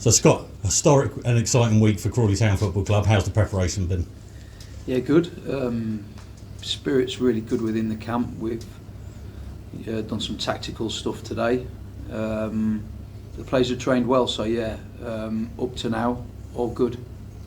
So Scott, historic and exciting week for Crawley Town Football Club. How's the preparation been? Yeah, good. Spirit's really good within the camp. We've done some tactical stuff today. The players have trained well, so yeah, up to now, all good.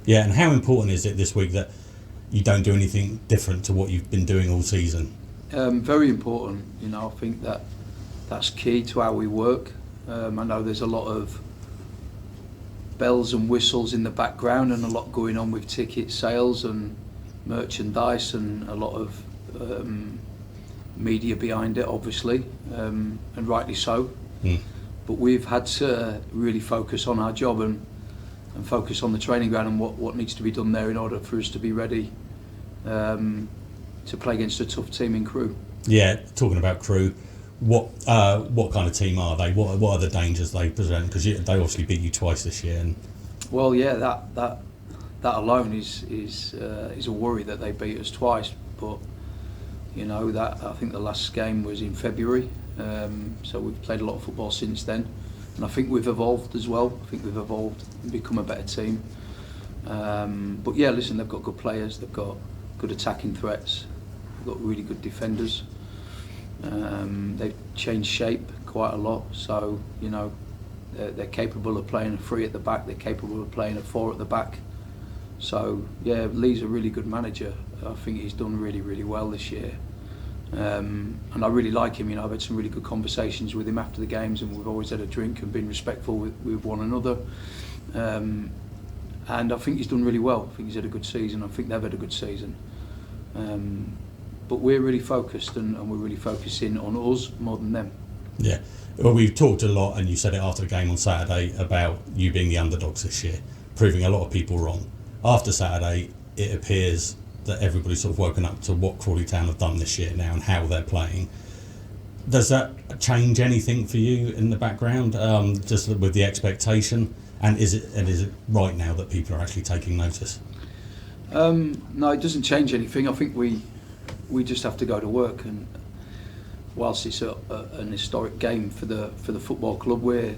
Yeah, and how important is it this week that you don't do anything different to what you've been doing all season? Very important. I think that's key to how we work. I know there's a lot of bells and whistles in the background and a lot going on with ticket sales and merchandise and a lot of media behind it, obviously, and rightly so. But we've had to really focus on our job and focus on the training ground and what needs to be done there in order for us to be ready to play against a tough team in Crewe. Yeah, talking about Crewe, what kind of team are they? What are the dangers they present? Because they obviously beat you twice this year. Well, yeah, that alone is a worry that they beat us twice. But that I think the last game was in February, so we've played a lot of football since then, and I think we've evolved as well. I think we've evolved and become a better team. But yeah, listen, they've got good players. They've got good attacking threats. They've got really good defenders. They've changed shape quite a lot, so they're capable of playing a 3 at the back. They're capable of playing a 4 at the back. So yeah, Lee's a really good manager. I think he's done really, really well this year, and I really like him. I've had some really good conversations with him after the games, and we've always had a drink and been respectful with one another. And I think he's done really well. I think he's had a good season. I think they've had a good season. But we're really focused, and we're really focusing on us more than them. Yeah, well, we've talked a lot, and you said it after the game on Saturday, about you being the underdogs this year, proving a lot of people wrong. After Saturday, it appears that everybody's sort of woken up to what Crawley Town have done this year now and how they're playing. Does that change anything for you in the background, just with the expectation? And is it right now that people are actually taking notice? No, it doesn't change anything. I think we just have to go to work, and whilst it's an historic game for the football club, we're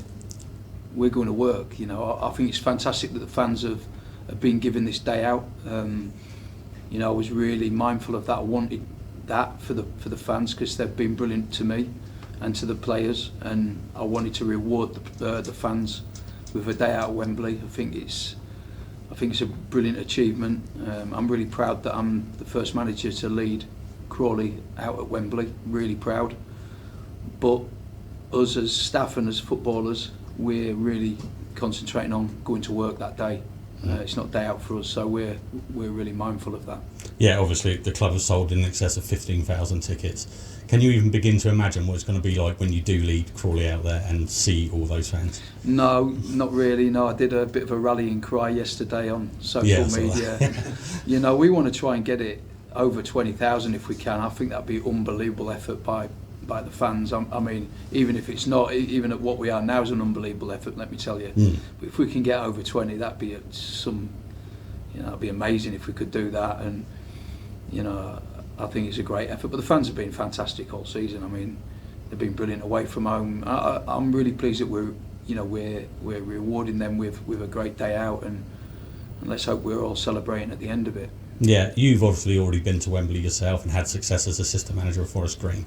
going to work. I think it's fantastic that the fans have been given this day out. I was really mindful of that. I wanted that for the fans because they've been brilliant to me and to the players, and I wanted to reward the fans with a day out at Wembley. I think it's a brilliant achievement. I'm really proud that I'm the first manager to lead Crawley out at Wembley. Really proud. But us as staff and as footballers, we're really concentrating on going to work that day. It's not day out for us, so we're really mindful of that. Yeah, obviously the club has sold in excess of 15,000 tickets. Can you even begin to imagine what it's going to be like when you do lead Crawley out there and see all those fans? No, not really. No, I did a bit of a rallying cry yesterday on social media. We want to try and get it over 20,000 if we can. I think that'd be an unbelievable effort by the fans. I mean, even if it's not, even at what we are now is an unbelievable effort, let me tell you. But if we can get over 20, that'd be that'd be amazing if we could do that. And I think it's a great effort. But the fans have been fantastic all season. I mean, they've been brilliant away from home. I'm really pleased that we're rewarding them with a great day out, and let's hope we're all celebrating at the end of it. Yeah, you've obviously already been to Wembley yourself and had success as assistant manager of Forest Green.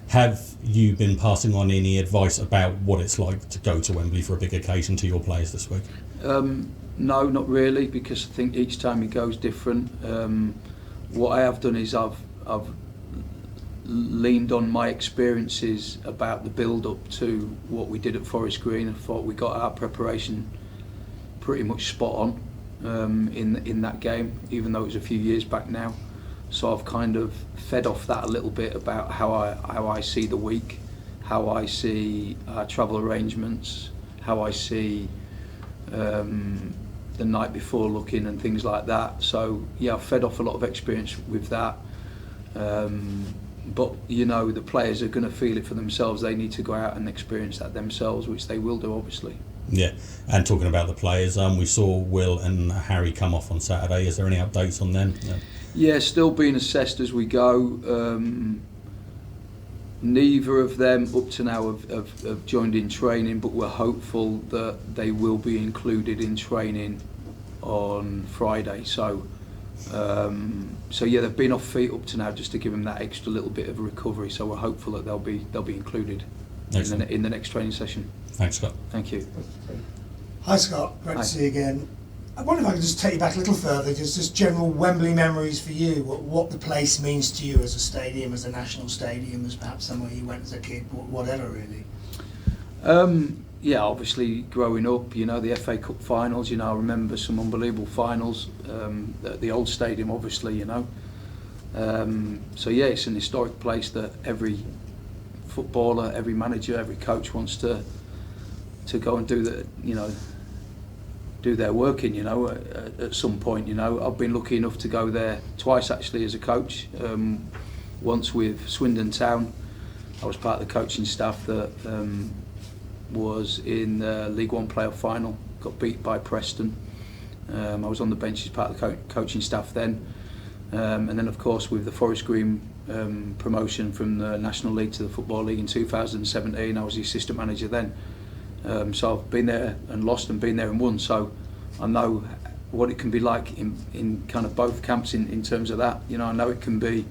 Have you been passing on any advice about what it's like to go to Wembley for a big occasion to your players this week? No, not really, because I think each time you go is different. What I have done is I've leaned on my experiences about the build-up to what we did at Forest Green. I thought we got our preparation pretty much spot on in that game, even though it was a few years back now. So I've kind of fed off that a little bit about how I see the week, how I see our travel arrangements, how I see the night before looking and things like that. So yeah, I've fed off a lot of experience with that. But the players are going to feel it for themselves. They need to go out and experience that themselves, which they will do, obviously. Yeah, and talking about the players, we saw Will and Harry come off on Saturday. Is there any updates on them? Yeah, still being assessed as we go. neither of them up to now have joined in training, but we're hopeful that they will be included in training on Friday. So yeah, they've been off feet up to now just to give them that extra little bit of a recovery. So we're hopeful that they'll be included in the next training session. Thanks, Scott. Thank you. Hi Scott, great Hi. to see you again. I wonder if I could just take you back a little further, just general Wembley memories for you, what the place means to you as a stadium, as a national stadium, as perhaps somewhere you went as a kid, whatever really. Yeah, obviously growing up, you know, the FA Cup finals, you know, I remember some unbelievable finals at the old stadium, obviously, you know. So yeah, it's an historic place that every footballer, every manager, every coach wants to go and do their work in, you know, at some point, you know. I've been lucky enough to go there twice actually as a coach. Once with Swindon Town, I was part of the coaching staff that was in the League One playoff final, got beat by Preston. I was on the bench as part of the coaching staff then. And then of course with the Forest Green promotion from the National League to the Football League in 2017, I was the assistant manager then. So I've been there and lost and been there and won, so I know what it can be like in kind of both camps in terms of that. You know, I know it can be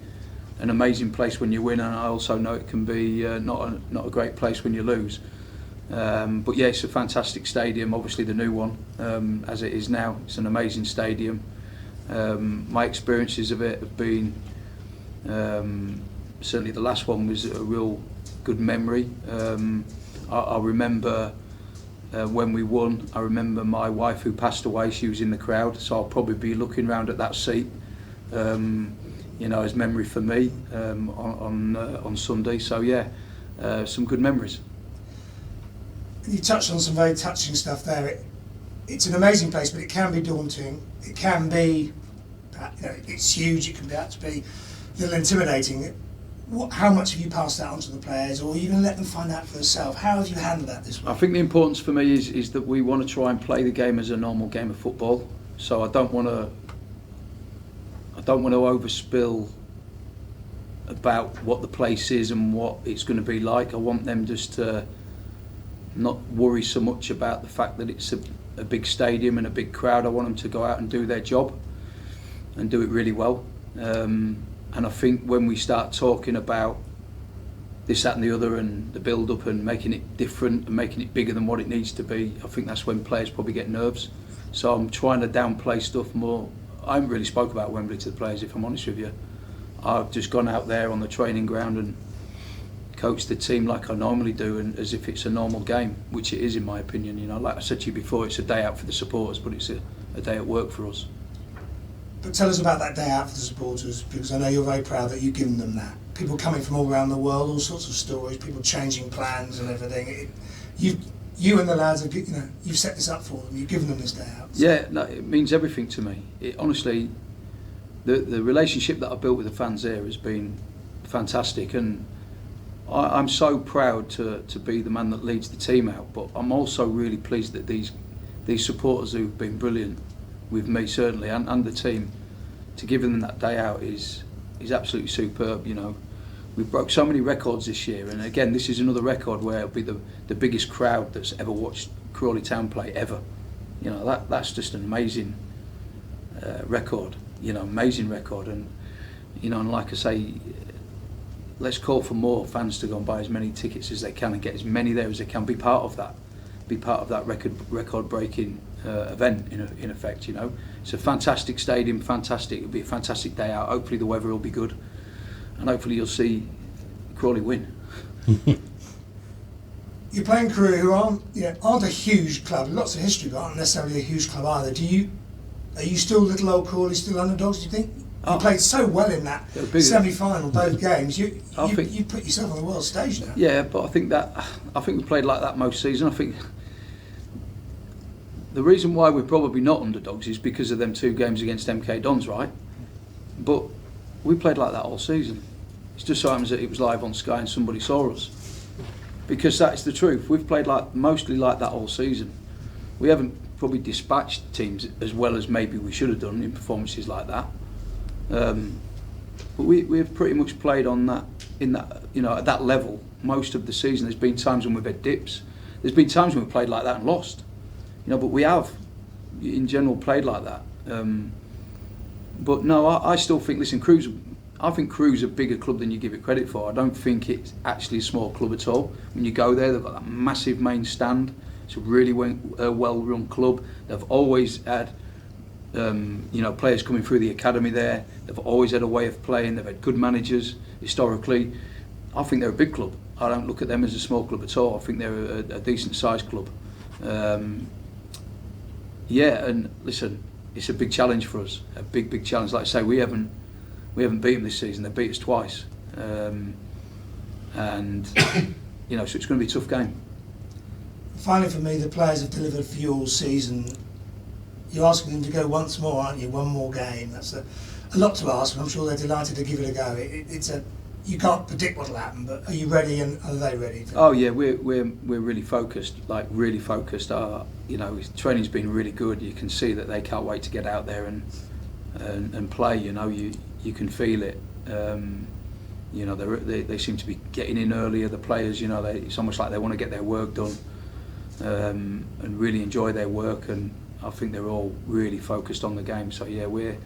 an amazing place when you win, and I also know it can be not a great place when you lose. But yeah, it's a fantastic stadium, obviously the new one, as it is now. It's an amazing stadium. My experiences of it have been, certainly the last one was a real good memory. I remember when we won, I remember my wife who passed away, she was in the crowd, so I'll probably be looking round at that seat, you know, as memory for me on Sunday. So yeah, some good memories. You touched on some very touching stuff there. It's an amazing place, but it can be daunting. It can be, you know, it's huge, it can be, to be a little intimidating. How much have you passed that on to the players, or are you going to let them find out for themselves? How have you handled that this week? I think the importance for me is that we want to try and play the game as a normal game of football. So I don't want to overspill about what the place is and what it's going to be like. I want them just to not worry so much about the fact that it's a big stadium and a big crowd. I want them to go out and do their job and do it really well. And I think when we start talking about this, that and the other and the build-up and making it different and making it bigger than what it needs to be, I think that's when players probably get nerves. So I'm trying to downplay stuff more. I haven't really spoke about Wembley to the players, if I'm honest with you. I've just gone out there on the training ground and coached the team like I normally do, and as if it's a normal game, which it is in my opinion. You know, like I said to you before, it's a day out for the supporters, but it's a day at work for us. But tell us about that day out for the supporters, because I know you're very proud that you've given them that. People coming from all around the world, all sorts of stories, people changing plans and everything. You and the lads have, you know, you've set this up for them. You've given them this day out. So. Yeah, no, it means everything to me. Honestly, the relationship that I built with the fans there has been fantastic, and I'm so proud to be the man that leads the team out. But I'm also really pleased that these supporters who've been brilliant with me certainly and the team, to give them that day out is absolutely superb. You know, we broke so many records this year, and again this is another record where it'll be the biggest crowd that's ever watched Crawley Town play ever. You know, that's just an amazing record. You know, amazing record, and you know, and like I say, let's call for more fans to go and buy as many tickets as they can and get as many there as they can. Be part of that record breaking event in effect. You know, it's a fantastic stadium, fantastic. It'll be a fantastic day out. Hopefully the weather will be good, and hopefully you'll see Crawley win. You're playing Crewe, who aren't a huge club, lots of history, but aren't necessarily a huge club either. Are you still little old Crawley, still underdogs? Do you think? You played so well in that semi-final, both games. You put yourself on the world stage now. Yeah, but I think we played like that most season. I think the reason why we're probably not underdogs is because of them 2 games against MK Dons, right? But we played like that all season. It's just so happens that it was live on Sky and somebody saw us. Because that's the truth. We've played mostly like that all season. We haven't probably dispatched teams as well as maybe we should have done in performances like that. But we've pretty much played on that, at that level most of the season. There's been times when we've had dips. There's been times when we've played like that and lost. But we have, in general, played like that. But no, I still think, listen, I think Crewe's a bigger club than you give it credit for. I don't think it's actually a small club at all. When you go there, they've got that massive main stand. It's a really well-run club. They've always had, players coming through the academy there. They've always had a way of playing. They've had good managers historically. I think they're a big club. I don't look at them as a small club at all. I think they're a decent-sized club. And listen, it's a big challenge for us. A big challenge. Like I say, we haven't beat them this season. They beat us twice, so it's going to be a tough game. Finally, for me, the players have delivered for you all season. You're asking them to go once more, aren't you? One more game. That's a lot to ask, and I'm sure they're delighted to give it a go. You can't predict what'll happen, but are you ready, and are they ready? Oh yeah, we're really focused. Like really focused. Training's been really good. You can see that they can't wait to get out there and play. You can feel it. They seem to be getting in earlier. The players, it's almost like they want to get their work done and really enjoy their work. And I think they're all really focused on the game. So yeah, we're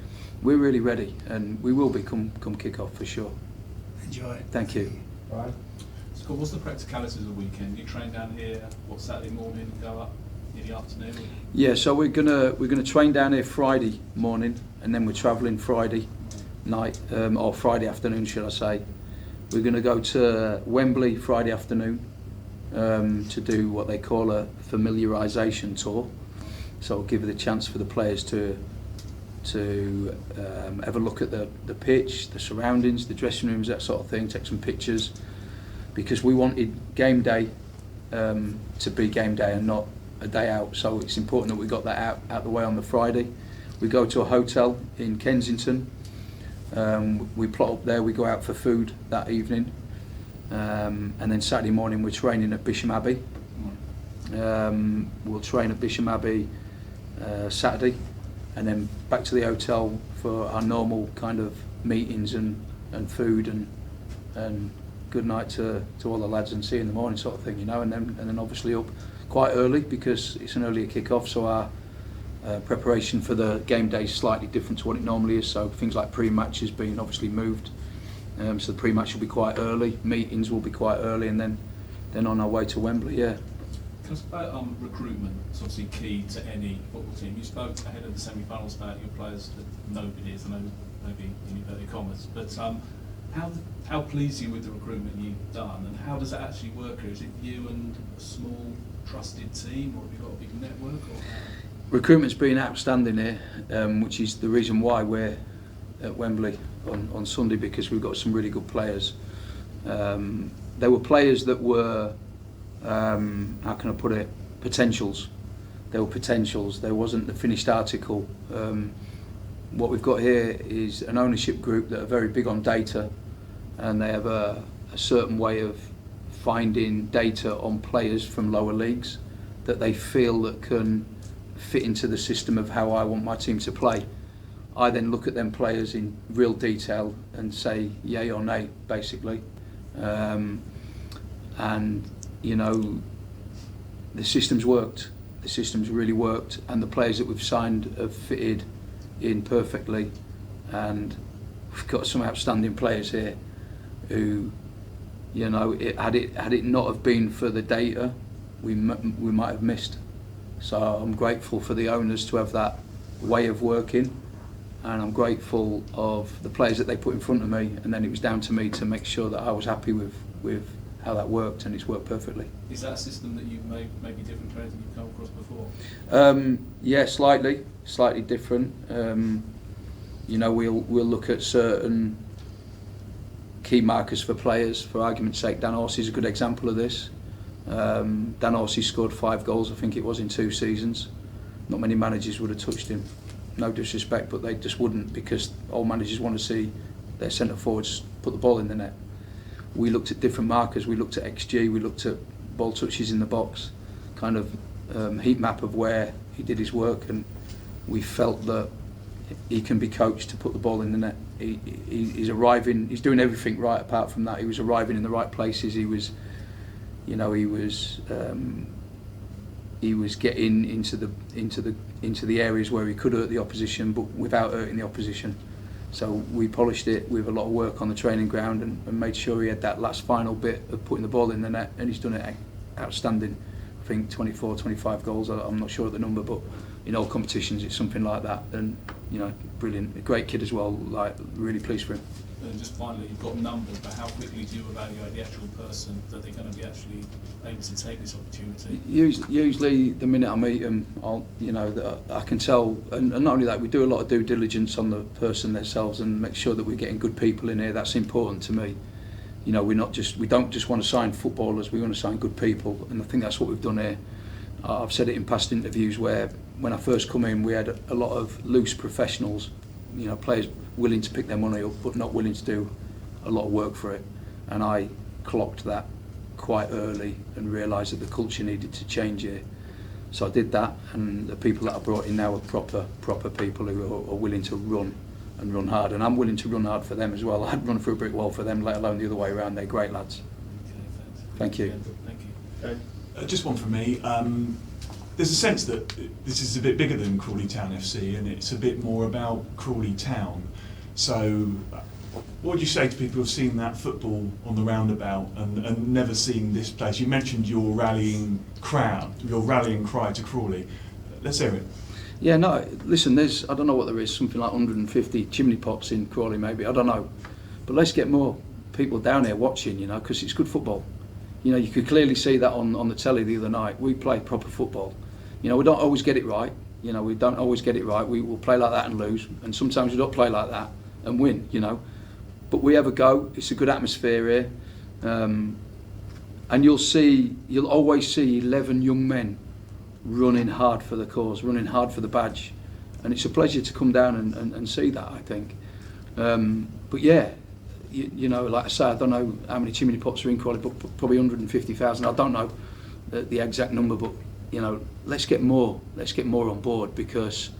really ready, and we will be come kick-off for sure. Enjoy it. Thank you. Right. Scott, what's the practicalities of the weekend? You train down here, Saturday morning, go up in the afternoon? Yeah, so we're gonna train down here Friday morning, and then we're travelling Friday night, or Friday afternoon, should I say. We're going to go to Wembley Friday afternoon to do what they call a familiarisation tour. So it'll give it a chance for the players to have a look at the pitch, the surroundings, the dressing rooms, that sort of thing, take some pictures, because we wanted game day to be game day and not a day out. So it's important that we got that out the way on the Friday. We go to a hotel in Kensington. We plot up there, we go out for food that evening, and then Saturday morning we're training at Bisham Abbey. We'll train at Bisham Abbey Saturday, and then back to the hotel for our normal kind of meetings and food and good night to all the lads and see you in the morning sort of thing, and then obviously up quite early because it's an earlier kick-off, so our preparation for the game day is slightly different to what it normally is, so things like pre-match has been obviously moved, so the pre-match will be quite early, meetings will be quite early, and then on our way to Wembley. Yeah. Can I speak about recruitment? It's obviously key to any football team. You spoke ahead of the semi-finals about your players that nobody is, I know maybe in inverted commas, but how pleased are you with the recruitment you've done, and how does that actually work? Is it you and a small trusted team, or have you got a big network? Or Recruitment's been outstanding here, which is the reason why we're at Wembley on Sunday, because we've got some really good players. There were players that were, how can I put it, potentials. There were potentials. There wasn't the finished article. What we've got here is an ownership group that are very big on data, and they have a certain way of finding data on players from lower leagues that they feel that can fit into the system of how I want my team to play. I then look at them players in real detail and say yay or nay, basically. And the system's worked. The system's really worked, and the players that we've signed have fitted in perfectly. And we've got some outstanding players here who, had it not have been for the data, we might have missed. So I'm grateful for the owners to have that way of working, and I'm grateful of the players that they put in front of me, and then it was down to me to make sure that I was happy with how that worked, and it's worked perfectly. Is that a system that you've maybe different players that you've come across before? Yeah, slightly different. We'll look at certain key markers for players. For argument's sake, Dan Horsey is a good example of this. Dan Horsey scored 5 goals, I think it was, in 2 seasons. Not many managers would have touched him. No disrespect, but they just wouldn't, because all managers want to see their centre forwards put the ball in the net. We looked at different markers. We looked at XG. We looked at ball touches in the box, kind of heat map of where he did his work, and we felt that he can be coached to put the ball in the net. He's arriving. He's doing everything right. Apart from that, he was arriving in the right places. He was getting into the areas where he could hurt the opposition, but without hurting the opposition. So we polished it with a lot of work on the training ground and made sure he had that last final bit of putting the ball in the net, and he's done it outstanding. I think 24, 25 goals. I'm not sure of the number, but in all competitions it's something like that. And brilliant, a great kid as well. Like, really pleased for him. And just finally, you've got numbers, but how quickly do you evaluate the actual person that they're going to be actually able to take this opportunity? Usually, the minute I meet them, I can tell, and not only that, we do a lot of due diligence on the person themselves and make sure that we're getting good people in here. That's important to me. We don't just want to sign footballers. We want to sign good people, and I think that's what we've done here. I've said it in past interviews where, when I first come in, we had a lot of loose professionals, players willing to pick their money up but not willing to do a lot of work for it, and I clocked that quite early and realised that the culture needed to change here. So I did that, and the people that I brought in now are proper people who are willing to run hard, and I'm willing to run hard for them as well. I'd run through a brick wall for them, let alone the other way around. They're great lads. Okay, thanks. Thank you. Thank you. Just one from me. There's a sense that this is a bit bigger than Crawley Town FC, and it's a bit more about Crawley Town. So what would you say to people who've seen that football on the roundabout and never seen this place? You mentioned your rallying cry to Crawley. Let's hear it. Yeah, no, listen, I don't know what there is, something like 150 chimney pots in Crawley maybe, I don't know. But let's get more people down here watching, because it's good football. You could clearly see that on the telly the other night. We play proper football. We don't always get it right. We don't always get it right. We will play like that and lose, and sometimes we don't play like that and win, But we have a go. It's a good atmosphere here. And you'll always see 11 young men running hard for the cause, running hard for the badge. And it's a pleasure to come down and see that, I think. But yeah, like I say, I don't know how many chimney pots are in Crawley, but probably 150,000. I don't know the exact number, but let's get more on board, because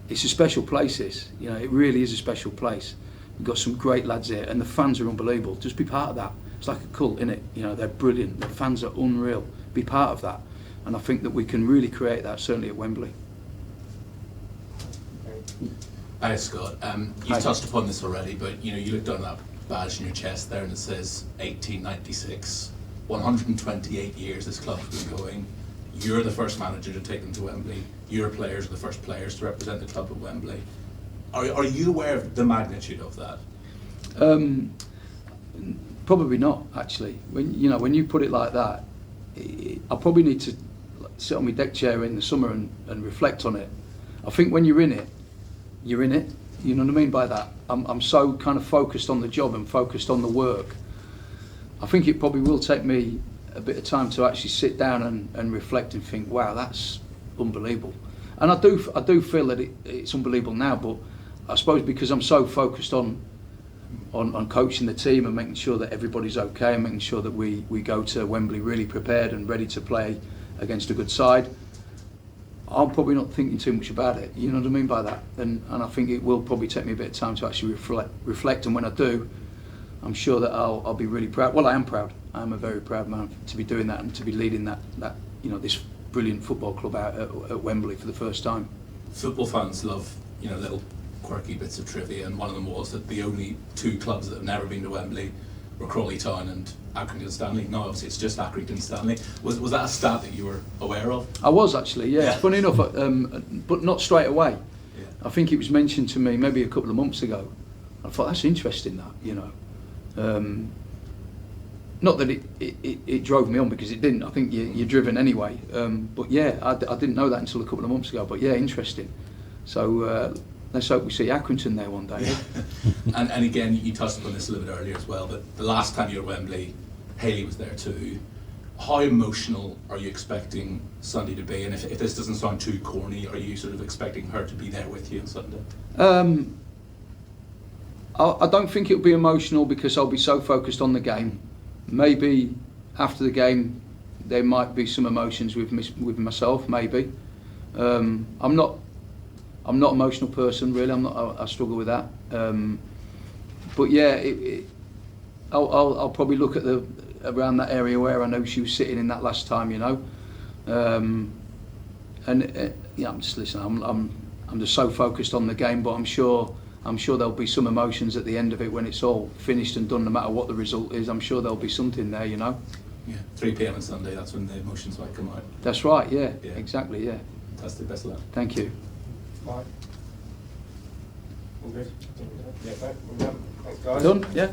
it's a special place. It really is a special place. We've got some great lads here, and the fans are unbelievable. Just be part of that. It's like a cult, innit? They're brilliant. The fans are unreal. Be part of that, and I think that we can really create that, certainly at Wembley. Hi Scott, you've touched upon this already, but you look down that badge in your chest there and it says 1896, 128 years this club's been going. You're the first manager to take them to Wembley. Your players are the first players to represent the club at Wembley. Are you aware of the magnitude of that? Probably not, actually. When you put it like that, I probably need to sit on my deck chair in the summer and reflect on it. I think when you're in it, you're in it. You know what I mean by that? I'm so kind of focused on the job and focused on the work. I think it probably will take me a bit of time to actually sit down and reflect and think, wow, that's unbelievable. And I do feel that it's unbelievable now, but I suppose because I'm so focused on coaching the team and making sure that everybody's okay and making sure that we go to Wembley really prepared and ready to play against a good side, I'm probably not thinking too much about it. You know what I mean by that? And I think it will probably take me a bit of time to actually reflect. And when I do, I'm sure that I'll be really proud. Well, I am proud. I'm a very proud man to be doing that and to be leading that this brilliant football club out at Wembley for the first time. Football fans love little quirky bits of trivia, and one of them was that the only two clubs that have never been to Wembley were Crawley Town and Accrington Stanley. No, obviously it's just Accrington Stanley. Was that a stat that you were aware of? I was actually, yeah. Funny enough, but not straight away. Yeah. I think it was mentioned to me maybe a couple of months ago. I thought that's interesting, that not that it drove me on, because it didn't. I think you're driven anyway. But yeah, I didn't know that until a couple of months ago. But yeah, interesting. So let's hope we see Accrington there one day. and again, you touched upon this a little bit earlier as well, but the last time you were at Wembley, Hayley was there too. How emotional are you expecting Sunday to be? And if this doesn't sound too corny, are you sort of expecting her to be there with you on Sunday? I don't think it'll be emotional, because I'll be so focused on the game. Maybe after the game there might be some emotions with myself, maybe. I'm I'm not an emotional person really. I struggle with that. But yeah, I'll probably look at around that area where I know she was sitting in that last time, you know. Yeah, I'm just listening. I'm just so focused on the game, but I'm sure there'll be some emotions at the end of it when it's all finished and done. No matter what the result is, I'm sure there'll be something there, you know. Yeah, 3 p.m. on Sunday. That's when the emotions might come out. That's right. Yeah. Exactly. Yeah. Fantastic. Best of luck. Thank you. Right. All good? Yeah, we're done. Thanks, guys. Done. Yeah.